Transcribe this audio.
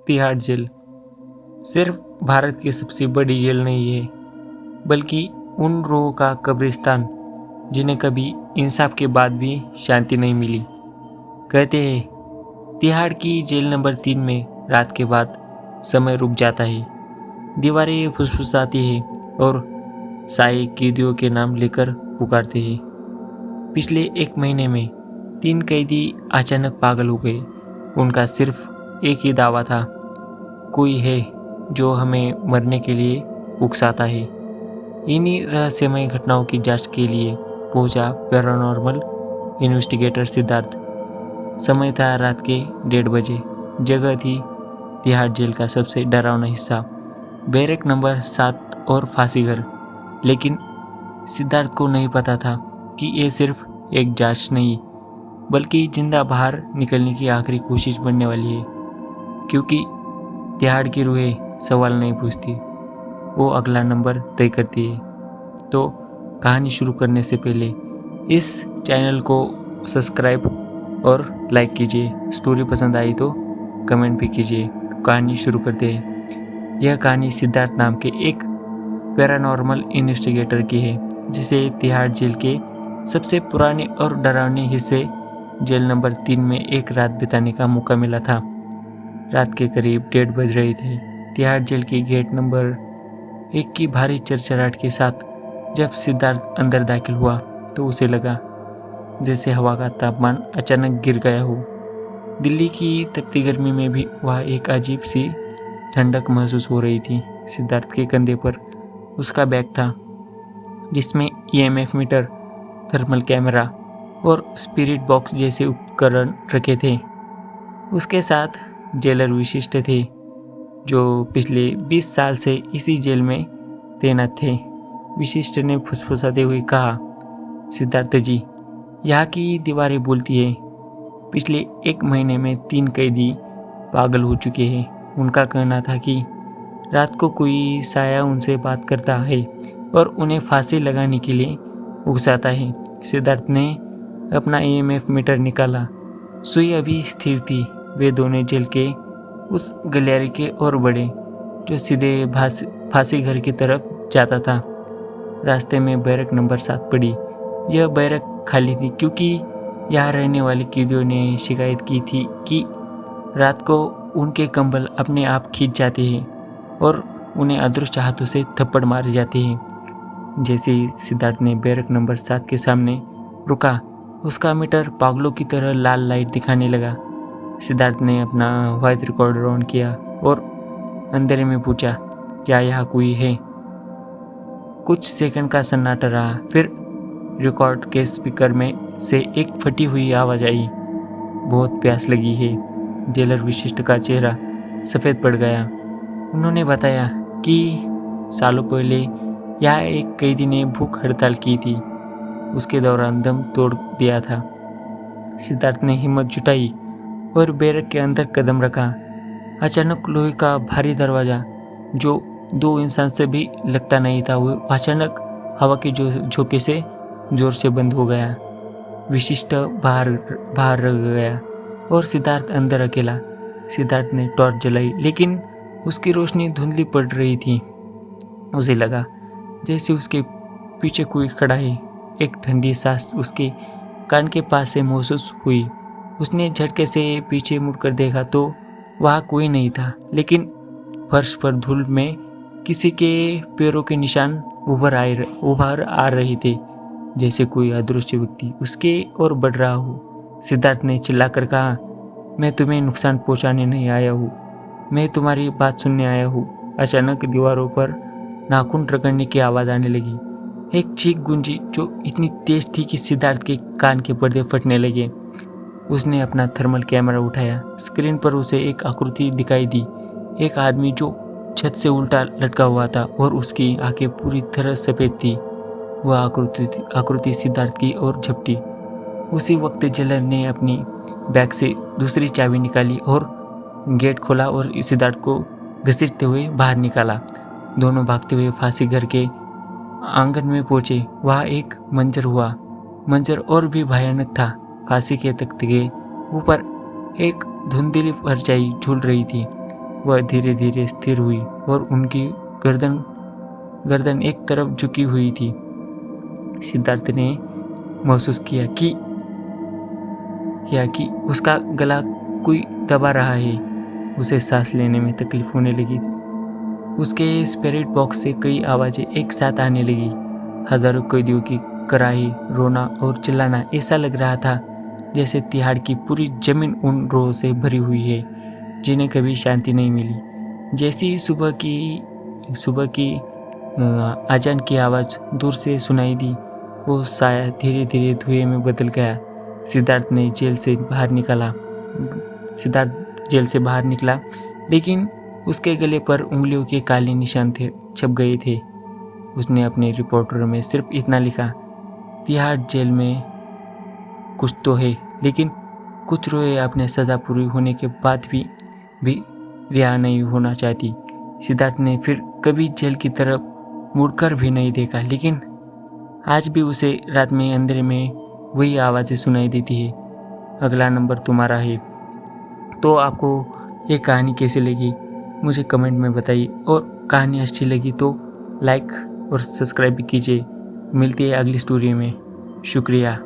Tihar jail सिर्फ भारत की सबसे बड़ी जेल नहीं है, बल्कि उन रूहों का कब्रिस्तान जिन्हें कभी इंसाफ के बाद भी शांति नहीं मिली। कहते हैं तिहाड़ की जेल नंबर 3 में रात के बाद समय रुक जाता है, दीवारें फुसफुसाती है और साए कैदियों के नाम लेकर पुकारते हैं। पिछले 1 महीने में 3 कैदी अचानक पागल हो गए। उनका सिर्फ एक ही दावा था, कोई है जो हमें मरने के लिए उकसाता है। इन्हीं रहस्यमय घटनाओं की जांच के लिए पहुंचा पैरानॉर्मल इन्वेस्टिगेटर सिद्धार्थ। समय था रात के 1:30 बजे। जगह थी तिहाड़ जेल का सबसे डरावना हिस्सा, बैरक नंबर 7 और फांसी घर। लेकिन सिद्धार्थ को नहीं पता था कि ये सिर्फ एक जांच नहीं, बल्कि जिंदा बाहर निकलने की आखिरी कोशिश बनने वाली है। क्योंकि तिहाड़ की रूहें सवाल नहीं पूछती, वो अगला नंबर तय करती है। तो कहानी शुरू करने से पहले इस चैनल को सब्सक्राइब और लाइक कीजिए। स्टोरी पसंद आई तो कमेंट भी कीजिए। तो कहानी शुरू करते हैं। यह कहानी सिद्धार्थ नाम के एक पैरानॉर्मल इन्वेस्टिगेटर की है, जिसे तिहाड़ जेल के सबसे पुराने और डरावने हिस्से जेल नंबर 3 में एक रात बिताने का मौका मिला था। रात के करीब 1:30 बज रहे थे। तिहाड़ जेल के गेट नंबर 1 की भारी चरचराहट के साथ जब सिद्धार्थ अंदर दाखिल हुआ तो उसे लगा जैसे हवा का तापमान अचानक गिर गया हो। दिल्ली की तपती गर्मी में भी वह एक अजीब सी ठंडक महसूस हो रही थी। सिद्धार्थ के कंधे पर उसका बैग था, जिसमें ईएमएफ मीटर, थर्मल कैमरा और स्पिरिट बॉक्स जैसे उपकरण रखे थे। उसके साथ जेलर विशिष्ट थे, जो पिछले 20 साल से इसी जेल में तैनात थे। विशिष्ट ने फुसफुसाते हुए कहा, सिद्धार्थ जी, यहाँ की दीवारें बोलती है। पिछले 1 महीने में 3 कैदी पागल हो चुके हैं। उनका कहना था कि रात को कोई साया उनसे बात करता है और उन्हें फांसी लगाने के लिए उकसाता है। सिद्धार्थ ने अपना ईएमएफ मीटर निकाला। सुई अभी स्थिर थी। वे दोनों जेल के उस गलियारे के और बढ़े जो सीधे फांसी घर की तरफ जाता था। रास्ते में बैरक नंबर 7 पड़ी। यह बैरक खाली थी क्योंकि यहाँ रहने वाले कैदियों ने शिकायत की थी कि रात को उनके कंबल अपने आप खींच जाते हैं और उन्हें अदृश्य हाथों से थप्पड़ मारे जाते हैं। जैसे ही सिद्धार्थ ने बैरक नंबर 7 के सामने रुका, उसका मीटर पागलों की तरह लाल लाइट दिखाने लगा। सिद्धार्थ ने अपना वॉइस रिकॉर्डर ऑन किया और अंधेरे में पूछा, क्या यहाँ कोई है? कुछ सेकंड का सन्नाटा रहा। फिर रिकॉर्ड के स्पीकर में से एक फटी हुई आवाज़ आई, बहुत प्यास लगी है। जेलर विशिष्ट का चेहरा सफ़ेद पड़ गया। उन्होंने बताया कि सालों पहले यहाँ एक कैदी ने भूख हड़ताल की थी। उसके दौरान दम तोड़ दिया था। सिद्धार्थ ने हिम्मत जुटाई और बैरक के अंदर कदम रखा। अचानक लोहे का भारी दरवाज़ा, जो 2 इंसान से भी लगता नहीं था, वो अचानक हवा के झोंके से जोर से बंद हो गया। विशिष्ट बाहर रह गया और सिद्धार्थ अंदर अकेला। सिद्धार्थ ने टॉर्च जलाई, लेकिन उसकी रोशनी धुंधली पड़ रही थी। उसे लगा जैसे उसके पीछे कोई खड़ा है। एक ठंडी सांस उसके कान के पास से महसूस हुई। उसने झटके से पीछे मुड़कर देखा तो वहाँ कोई नहीं था, लेकिन फर्श पर धूल में किसी के पैरों के निशान उभर आ रहे थे, जैसे कोई अदृश्य व्यक्ति उसके ओर बढ़ रहा हो। सिद्धार्थ ने चिल्लाकर कहा, मैं तुम्हें नुकसान पहुंचाने नहीं आया हूँ, मैं तुम्हारी बात सुनने आया हूँ। अचानक दीवारों पर नाखून रगड़ने की आवाज़ आने लगी। एक चीख गूंजी जो इतनी तेज थी कि सिद्धार्थ के कान के पर्दे फटने लगे। उसने अपना थर्मल कैमरा उठाया। स्क्रीन पर उसे एक आकृति दिखाई दी, एक आदमी जो छत से उल्टा लटका हुआ था और उसकी आंखें पूरी तरह सफ़ेद थी। वह आकृति सिद्धार्थ की ओर झपटी। उसी वक्त जेलर ने अपनी बैग से दूसरी चाबी निकाली और गेट खोला और सिद्धार्थ को घसीटते हुए बाहर निकाला। दोनों भागते हुए फांसी घर के आंगन में पहुंचे। वहाँ एक मंजर और भी भयानक था। फांसी के तख्ते के ऊपर एक धुंधली परछाई झूल रही थी। वह धीरे धीरे स्थिर हुई और उनकी गर्दन एक तरफ झुकी हुई थी। सिद्धार्थ ने महसूस किया कि उसका गला कोई दबा रहा है। उसे सांस लेने में तकलीफ होने लगी। उसके स्पिरिट बॉक्स से कई आवाज़ें एक साथ आने लगी। हजारों कैदियों की कराही, रोना और चिल्लाना। ऐसा लग रहा था जैसे तिहाड़ की पूरी जमीन उन रोह से भरी हुई है जिन्हें कभी शांति नहीं मिली। जैसी ही सुबह की अजान की आवाज़ दूर से सुनाई दी, वो साया धीरे धीरे धुएं में बदल गया। सिद्धार्थ जेल से बाहर निकला, लेकिन उसके गले पर उंगलियों के काले निशान छप गए थे। उसने अपने रिपोर्टर में सिर्फ इतना लिखा, तिहाड़ जेल में कुछ तो है, लेकिन कुछ रोए अपने सज़ा पूरी होने के बाद भी रिहा नहीं होना चाहती। सिद्धार्थ ने फिर कभी जेल की तरफ मुड़कर भी नहीं देखा, लेकिन आज भी उसे रात में अंधेरे में वही आवाज़ें सुनाई देती है, अगला नंबर तुम्हारा है। तो आपको ये कहानी कैसी लगी मुझे कमेंट में बताइए, और कहानी अच्छी लगी तो लाइक और सब्सक्राइब भी कीजिए। मिलती है अगली स्टोरी में। शुक्रिया।